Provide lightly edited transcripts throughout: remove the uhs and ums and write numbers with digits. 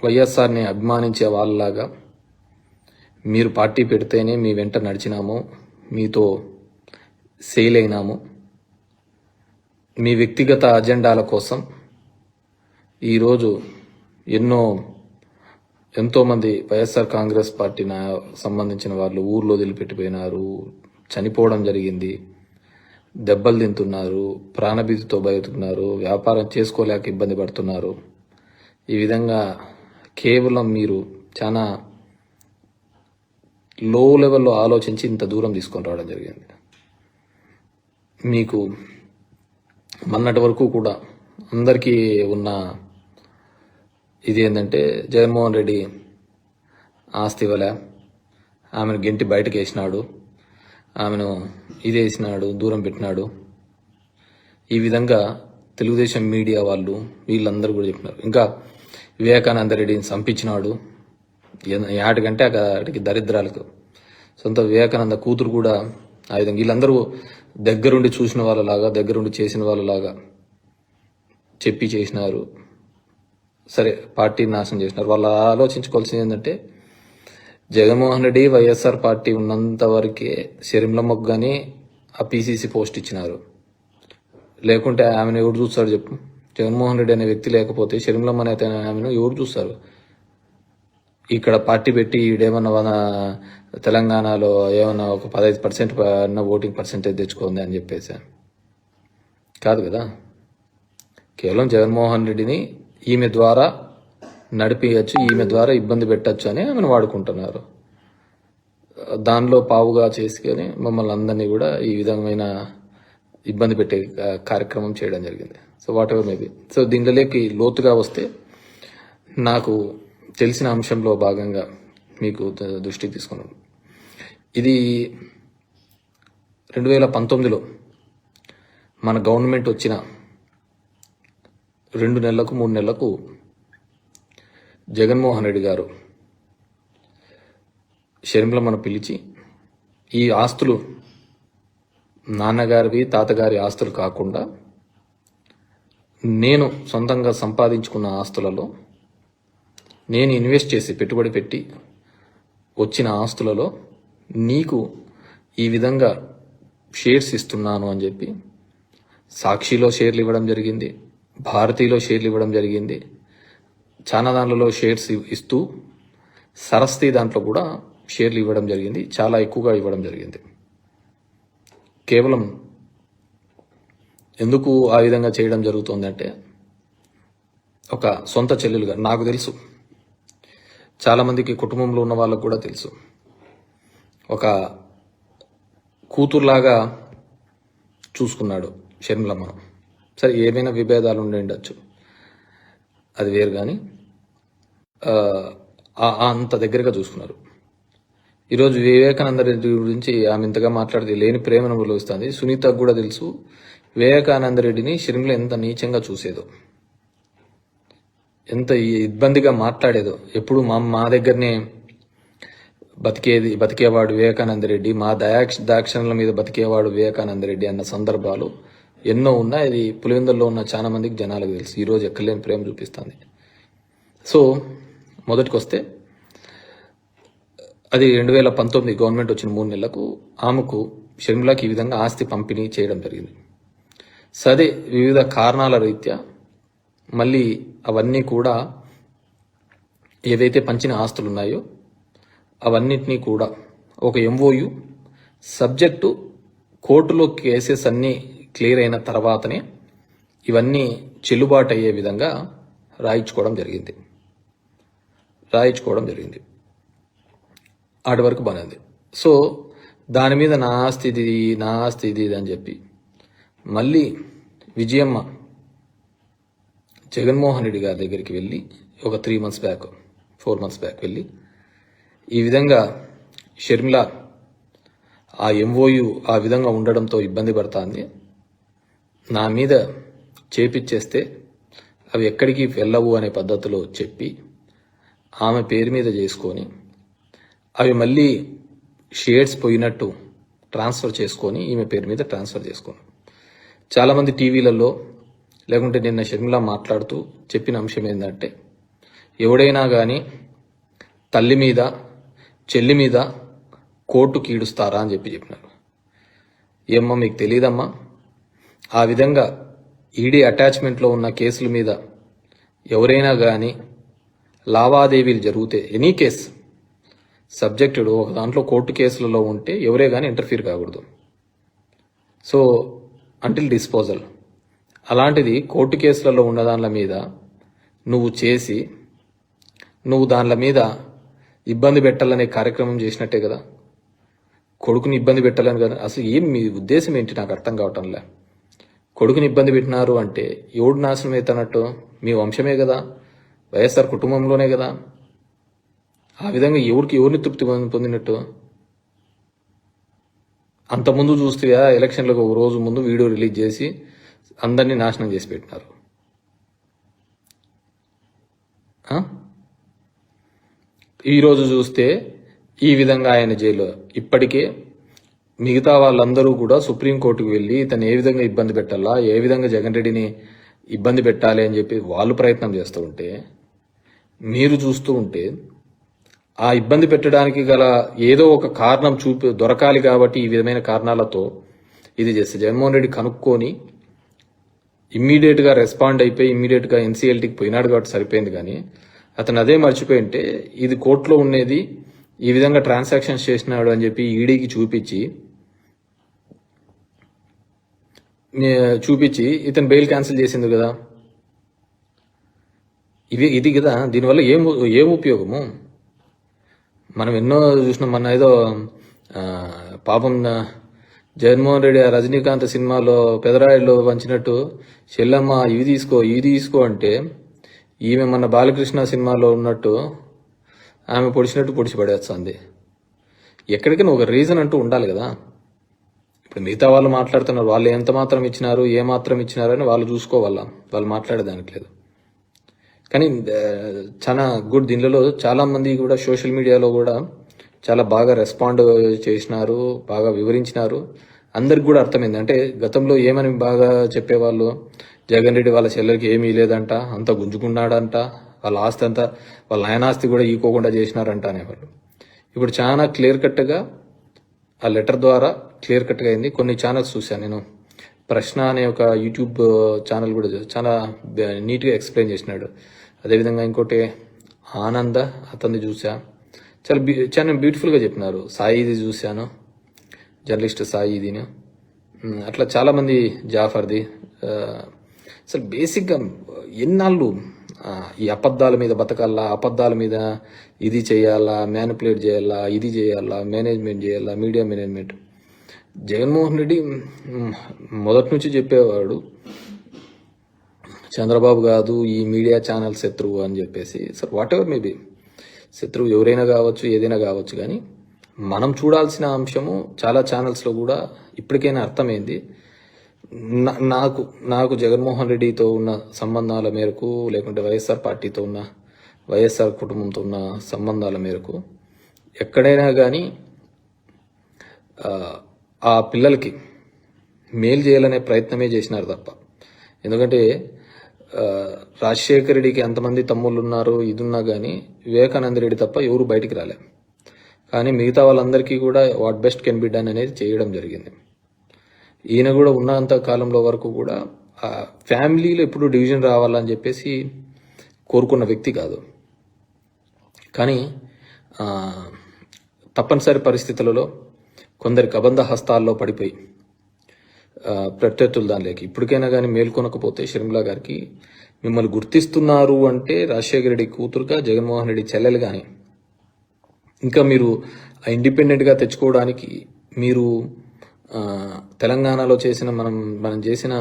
వైఎస్ఆర్ని అభిమానించే వాళ్ళలాగా మీరు పార్టీ పెడితేనే మీ వెంట నడిచినాము, మీతో సెయిల్ అయినాము. మీ వ్యక్తిగత అజెండాల కోసం ఈరోజు ఎంతోమంది వైఎస్ఆర్ కాంగ్రెస్ పార్టీ సంబంధించిన వాళ్ళు ఊర్లో వదిలిపెట్టిపోయినారు, చనిపోవడం జరిగింది, దెబ్బలు తింటున్నారు, ప్రాణభీతితో బతుకున్నారు, వ్యాపారం చేసుకోలేక ఇబ్బంది పడుతున్నారు. ఈ విధంగా కేవలం మీరు చాలా లో లెవెల్లో ఆలోచించి ఇంత దూరం తీసుకొని రావడం జరిగింది. మీకు మొన్నటి వరకు కూడా అందరికీ ఉన్న ఇది ఏంటంటే జగన్మోహన్ రెడ్డి ఆస్తి ఇవ్వలే, ఆమెను గెంటి బయటకు వేసినాడు, ఆమెను ఇదేసినాడు, దూరం పెట్టినాడు. ఈ విధంగా తెలుగుదేశం మీడియా వాళ్ళు వీళ్ళందరూ కూడా చెప్పినారు. ఇంకా వివేకానంద రెడ్డిని చంపించినాడు, యాటికంటే అక్కడికి దరిద్రాలకు. సొంత వివేకానంద కూతురు కూడా ఆ విధంగా వీళ్ళందరూ దగ్గరుండి చూసిన వాళ్ళలాగా, దగ్గరుండి చేసిన వాళ్ళలాగా చెప్పి చేసినారు. సరే, పార్టీని నాశనం చేసినారు. వాళ్ళు ఆలోచించుకోవాల్సింది ఏంటంటే జగన్మోహన్ రెడ్డి వైఎస్ఆర్ పార్టీ ఉన్నంత వరకే శరీంలమ్మకు కానీ ఆ పీసీసీ పోస్ట్ ఇచ్చినారు. లేకుంటే ఆమెను ఎవరు చూస్తారు చెప్పు? జగన్మోహన్ రెడ్డి అనే వ్యక్తి లేకపోతే శరీంలమ్మ అనే ఆమెను ఎవరు చూస్తారు? ఇక్కడ పార్టీ పెట్టి ఈడేమన్నా తెలంగాణలో ఏమన్నా ఒక 15% ఓటింగ్ పర్సెంటేజ్ తెచ్చుకుంది అని చెప్పేసి కాదు కదా. కేవలం జగన్మోహన్ రెడ్డిని ఈమె ద్వారా నడిపించచ్చు, ఈమె ద్వారా ఇబ్బంది పెట్టచ్చు అని ఆమెను వాడుకుంటున్నారు. దానిలో పావుగా చేసుకొని మమ్మల్ని అందరినీ కూడా ఈ విధమైన ఇబ్బంది పెట్టే కార్యక్రమం చేయడం జరిగింది. So what ever maybe. So దీనిలోకి లోతుగా వస్తే నాకు తెలిసిన అంశంలో భాగంగా మీకు దృష్టికి తీసుకున్నాను. ఇది 2019లో మన గవర్నమెంట్ వచ్చిన 2 నెలలకు 3 నెలలకు జగన్మోహన్ రెడ్డి గారు షర్మిలమ్మను పిలిచి ఈ ఆస్తులు నాన్నగారివి, తాతగారి ఆస్తులు కాకుండా నేను సొంతంగా సంపాదించుకున్న ఆస్తులలో, నేను ఇన్వెస్ట్ చేసి పెట్టుబడి పెట్టి వచ్చిన ఆస్తులలో నీకు ఈ విధంగా షేర్స్ ఇస్తున్నాను అని చెప్పి సాక్షిలో షేర్లు ఇవ్వడం జరిగింది, భారతీలో షేర్లు ఇవ్వడం జరిగింది, చాలా దాంట్లో షేర్స్ ఇస్తూ సరస్వతి దాంట్లో కూడా షేర్లు ఇవ్వడం జరిగింది, చాలా ఎక్కువగా ఇవ్వడం జరిగింది. కేవలం ఎందుకు ఆ విధంగా చేయడం జరుగుతుందంటే ఒక సొంత చెల్లెలుగా నాకు తెలుసు, చాలామందికి కుటుంబంలో ఉన్న వాళ్ళకు కూడా తెలుసు. ఒక కూతురులాగా చూసుకున్నాడు షర్మిలమ్మను. సరే, ఏమైనా విభేదాలు ఉండొచ్చు, అది వేరు, కానీ అంత దగ్గరగా చూసుకున్నారు. ఈరోజు వివేకానంద రెడ్డి గురించి ఆమె ఇంతగా మాట్లాడితే లేని ప్రేమను వెలువస్తుంది. సునీతకు కూడా తెలుసు వివేకానంద రెడ్డిని షర్మిల ఎంత నీచంగా చూసేదో, ఎంత ఇబ్బందిగా మాట్లాడేదో. ఎప్పుడు మా దగ్గరనే బతికేవాడు వివేకానంద రెడ్డి, మా దాక్షణల మీద బతికేవాడు వివేకానంద రెడ్డి అన్న సందర్భాలు ఎన్నో ఉన్నాయి. అది పులివెందుల్లో ఉన్న చాలా మందికి జనాలకు తెలుసు. ఈరోజు ఎక్కలేని ప్రేమ చూపిస్తుంది. సో మొదటికి వస్తే అది 2019 గవర్నమెంట్ వచ్చిన 3 నెలలకు ఆమెకు షర్మిలకి ఈ విధంగా ఆస్తి పంపిణీ చేయడం జరిగింది. సరే, వివిధ కారణాల రీత్యా మళ్ళీ అవన్నీ కూడా ఏదైతే పంచిన ఆస్తులు ఉన్నాయో అవన్నిటినీ కూడా ఒక MOU సబ్జెక్టు కోర్టులో కేసెస్ అన్నీ క్లియర్ అయిన తర్వాతనే ఇవన్నీ చెల్లుబాటు అయ్యే విధంగా రాయించుకోవడం జరిగింది. ఆటి వరకు బాగుంది. సో దాని మీద నా ఆస్తి ఇది అని చెప్పి మళ్ళీ విజయమ్మ జగన్మోహన్ రెడ్డి గారి దగ్గరికి వెళ్ళి ఒక 4 months బ్యాక్ వెళ్ళి ఈ విధంగా షర్మిల ఆ MOU ఆ విధంగా ఉండడంతో ఇబ్బంది పడుతుంది, నా మీద చేపిచ్చేస్తే అవి ఎక్కడికి వెళ్ళవు అనే పద్ధతిలో చెప్పి ఆమె పేరు మీద చేసుకొని అవి మళ్ళీ షేర్స్ పోయినట్టు ట్రాన్స్ఫర్ చేసుకొని ఈమె పేరు మీద ట్రాన్స్ఫర్ చేసుకొని చాలామంది టీవీలలో లేకుంటే నిన్న షర్మిల మాట్లాడుతూ చెప్పిన అంశం ఏంటంటే ఎవడైనా కానీ తల్లి మీద చెల్లి మీద కోర్టు కీడుస్తారా అని చెప్పినారు. ఏమ్మా మీకు తెలియదమ్మా? ఆ విధంగా ఈడీ అటాచ్మెంట్లో ఉన్న కేసుల మీద ఎవరైనా కానీ లావాదేవీలు జరిగితే ఎనీ కేసు సబ్జెక్టుడు ఒక దాంట్లో కోర్టు కేసులలో ఉంటే ఎవరే కానీ ఇంటర్ఫీర్ కాకూడదు. So until disposal. అలాంటిది కోర్టు కేసులలో ఉన్న దానిల మీద నువ్వు చేసి నువ్వు దానిల మీద ఇబ్బంది పెట్టాలనే కార్యక్రమం చేసినట్టే కదా. కొడుకుని ఇబ్బంది పెట్టాలని కదా. అసలు ఏం మీ ఉద్దేశం ఏంటి నాకు అర్థం కావటంలే. కొడుకుని ఇబ్బంది పెట్టినారు అంటే ఎవడు నాశనం అవుతున్నట్టు? మీ వంశమే కదా, వైఎస్ఆర్ కుటుంబంలోనే కదా. ఆ విధంగా ఎవరిని తృప్తి పొందినట్టు? అంతకుముందు చూస్తే ఎలక్షన్లకు ఒక రోజు ముందు వీడియో రిలీజ్ చేసి అందరినీ నాశనం చేసి పెట్టినారు. ఈరోజు చూస్తే ఈ విధంగా ఆయన జైల్లో. ఇప్పటికే మిగతా వాళ్ళందరూ కూడా సుప్రీంకోర్టుకు వెళ్ళి ఇతను ఏ విధంగా ఇబ్బంది పెట్టాలా, ఏ విధంగా జగన్ రెడ్డిని ఇబ్బంది పెట్టాలి అని చెప్పి వాళ్ళు ప్రయత్నం చేస్తూ ఉంటే మీరు చూస్తూ ఉంటే ఆ ఇబ్బంది పెట్టడానికి గల ఏదో ఒక కారణం దొరకాలి కాబట్టి ఈ విధమైన కారణాలతో ఇది చేస్తే జగన్మోహన్ రెడ్డి కనుక్కొని ఇమ్మీడియట్గా రెస్పాండ్ అయిపోయి ఇమ్మీడియట్గా ఎన్సీఎల్టీకి పోయినాడు కాబట్టి సరిపోయింది. కానీ అతను అదే మర్చిపోయింటే ఇది కోర్టులో ఉండేది ఈ విధంగా ట్రాన్సాక్షన్స్ చేసినాడు అని చెప్పి ఈడీకి చూపించి ఇతను బెయిల్ క్యాన్సిల్ చేసింది కదా. ఇది కదా. దీనివల్ల ఏం ఉపయోగము? మనం ఎన్నో చూసినాం. మన ఏదో పాపం జగన్మోహన్ రెడ్డి ఆ రజనీకాంత్ సినిమాలో పెదరాయిల్లో పంచినట్టు చెల్లమ్మ ఇవి తీసుకో అంటే ఈమె మన బాలకృష్ణ సినిమాలో ఉన్నట్టు ఆమె పొడిచినట్టు పొడిచి పడేస్తుంది. ఎక్కడికైనా ఒక రీజన్ అంటూ ఉండాలి కదా. ఇప్పుడు మిగతా వాళ్ళు మాట్లాడుతున్నారు, వాళ్ళు ఎంత మాత్రం ఇచ్చినారు, ఏ మాత్రం ఇచ్చినారు అని వాళ్ళు చూసుకోవాలా, వాళ్ళు మాట్లాడేదానికి లేదు. కానీ చాలా గుడ్. దీనిలో చాలా మంది కూడా సోషల్ మీడియాలో కూడా చాలా బాగా రెస్పాండ్ చేసినారు, బాగా వివరించినారు. అందరికి కూడా అర్థమైంది. అంటే గతంలో ఏమని బాగా చెప్పేవాళ్ళు, జగన్ రెడ్డి వాళ్ళ చెల్లెలకి ఏమీ లేదంట, అంతా గుంజుకున్నాడంట, వాళ్ళ ఆస్తి అంతా వాళ్ళ నాయన ఆస్తి కూడా ఈకోకుండా చేసినారంట అనేవాళ్ళు. ఇప్పుడు చాలా క్లియర్ కట్గా ఆ లెటర్ ద్వారా క్లియర్ కట్గా అయింది. కొన్ని ఛానల్స్ చూశాను నేను. ప్రశ్న అనే ఒక యూట్యూబ్ ఛానల్ కూడా చాలా నీట్గా ఎక్స్ప్లెయిన్ చేసినాడు. అదేవిధంగా ఇంకోటి ఆనంద అతన్ని చూసా, చాలా బ్యూటిఫుల్గా చెప్పినారు. సాయిది చూశాను, జర్నలిస్ట్ సాయిదిని. అట్లా చాలామంది, జాఫర్ది. అసలు బేసిక్గా ఎన్నాళ్ళు ఈ అబద్ధాల మీద బతకాలా, అబద్ధాల మీద ఇది చేయాలా, మ్యానిపులేట్ చేయాలా, ఇది చేయాలా, మేనేజ్మెంట్ చేయాలా, మీడియా మేనేజ్మెంట్. జగన్మోహన్ రెడ్డి మొదటి నుంచి చెప్పేవాడు చంద్రబాబు కాదు ఈ మీడియా ఛానల్ శత్రువు అని చెప్పేసి. సార్ వాట్ ఎవర్ మేబీ శత్రువు ఎవరైనా కావచ్చు, ఏదైనా కావచ్చు. కానీ మనం చూడాల్సిన అంశము చాలా ఛానల్స్లో కూడా ఇప్పటికైనా అర్థమైంది. నాకు జగన్మోహన్ రెడ్డితో ఉన్న సంబంధాల మేరకు, లేకుంటే వైఎస్ఆర్ పార్టీతో ఉన్న, వైఎస్ఆర్ కుటుంబంతో ఉన్న సంబంధాల మేరకు ఎక్కడైనా కానీ ఆ పిల్లలకి మేలు చేయాలనే ప్రయత్నమే చేసినారు తప్ప. ఎందుకంటే రాజశేఖర రెడ్డికి ఎంతమంది తమ్ముళ్ళు ఉన్నారు, ఇది ఉన్నా కానీ వివేకానంద రెడ్డి తప్ప ఎవరు బయటికి రాలే. కానీ మిగతా వాళ్ళందరికీ కూడా what best can be done అనేది చేయడం జరిగింది. ఈయన కూడా ఉన్నంత కాలంలో వరకు కూడా ఫ్యామిలీలో ఎప్పుడు డివిజన్ రావాలని చెప్పేసి కోరుకున్న వ్యక్తి కాదు. కానీ తప్పనిసరి పరిస్థితులలో కొందరి కబంధ హస్తాల్లో పడిపోయి ప్రత్యర్థులు దానిలోకి ఇప్పటికైనా కానీ మేల్కొనకపోతే షర్మిలా గారికి మిమ్మల్ని గుర్తిస్తున్నారు అంటే రాజశేఖర రెడ్డి కూతురుగా, జగన్మోహన్ రెడ్డి చెల్లెలు కానీ ఇంకా మీరు ఇండిపెండెంట్గా తెచ్చుకోవడానికి మీరు తెలంగాణలో చేసిన మనం చేసిన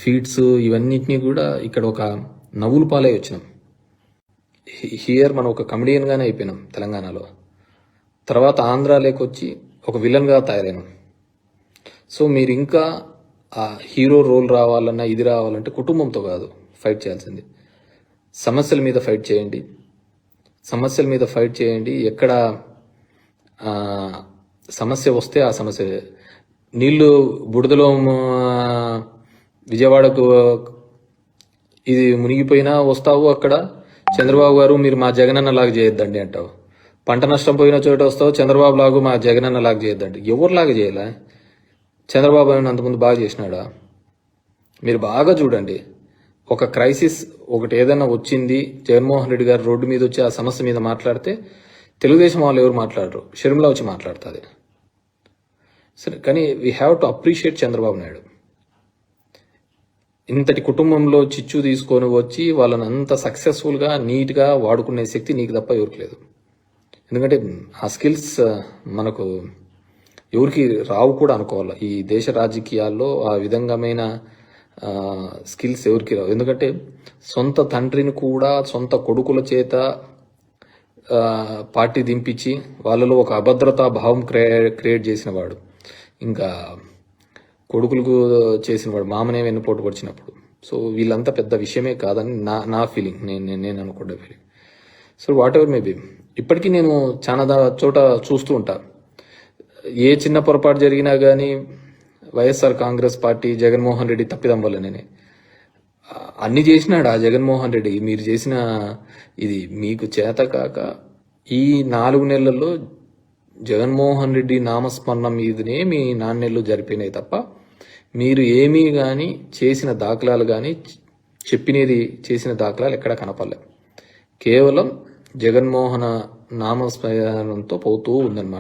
ఫీడ్స్ ఇవన్నిటినీ కూడా ఇక్కడ ఒక నవ్వులు పాలై వచ్చినాం. హియర్ మనం ఒక కమెడియన్గానే అయిపోయినాం తెలంగాణలో. తర్వాత ఆంధ్రాలోకి వచ్చి ఒక విలన్గా తయారైనాం. సో మీరు ఇంకా ఆ హీరో రోల్ రావాలన్నా ఇది రావాలంటే కుటుంబంతో కాదు ఫైట్ చేయాల్సింది. సమస్యల మీద ఫైట్ చేయండి, సమస్యల మీద ఫైట్ చేయండి. ఎక్కడ సమస్య వస్తే ఆ సమస్య, నీళ్లు బుడదలో విజయవాడకు ఇది మునిగిపోయినా వస్తావు, అక్కడ చంద్రబాబు గారు మీరు మా జగనన్న లాగా చేయొద్దండి అంటావు. పంట నష్టం పోయిన చోట వస్తావు, చంద్రబాబు లాగా మా జగనన్న లాగా చేయొద్దండి. ఎవరిలాగా చేయాలా? చంద్రబాబు అని అంతకుముందు బాగా చేసినాడా? మీరు బాగా చూడండి, ఒక క్రైసిస్ ఒకటి ఏదైనా వచ్చింది, జగన్మోహన్ రెడ్డి గారు రోడ్డు మీద వచ్చి ఆ సమస్య మీద మాట్లాడితే తెలుగుదేశం వాళ్ళు ఎవరు మాట్లాడరు, షర్మిల వచ్చి మాట్లాడుతుంది. సరే, కానీ we have to appreciate Chandrababu Naidu. ఇంతటి కుటుంబంలో చిచ్చు తీసుకొని వచ్చి వాళ్ళని అంత సక్సెస్ఫుల్గా నీట్గా వాడుకునే శక్తి నీకు తప్ప ఎవరికి లేదు. ఎందుకంటే ఆ స్కిల్స్ మనకు ఎవరికి రావు కూడా అనుకోవాలి. ఈ దేశ రాజకీయాల్లో ఆ విధంగామైన స్కిల్స్ ఎవరికి రావు. ఎందుకంటే సొంత తండ్రిని కూడా సొంత కొడుకుల చేత పార్టీ దింపించి వాళ్ళలో ఒక అభద్రతా భావం క్రియేట్ చేసిన వాడు, ఇంకా కొడుకులకు చేసిన వాడు, మామనే వెన్నుపోటు పొడిచినప్పుడు. సో వీళ్ళంతా పెద్ద విషయమే కాదని నా ఫీలింగ్, నేను అనుకునే feeling. So what ever maybe, ఇప్పటికీ నేను చాలా చోట చూస్తూ ఉంటా, ఏ చిన్న పొరపాటు జరిగినా కానీ వైఎస్ఆర్ కాంగ్రెస్ పార్టీ జగన్మోహన్ రెడ్డి తప్పిదం వల్లనే. అన్ని చేసినాడు ఆ జగన్మోహన్ రెడ్డి. మీరు చేసిన ఇది మీకు చేత కాక ఈ 4 నెలల్లో జగన్మోహన్ రెడ్డి నామస్మరణ మీదనే మీ 4 నెలలు జరిపినాయి తప్ప మీరు ఏమీ కానీ చేసిన దాఖలాలు కానీ చెప్పినది చేసిన దాఖలాలు ఎక్కడ కనపడలేదు. కేవలం జగన్మోహన నామస్మరణంతో పోతూ ఉందన్నమాట.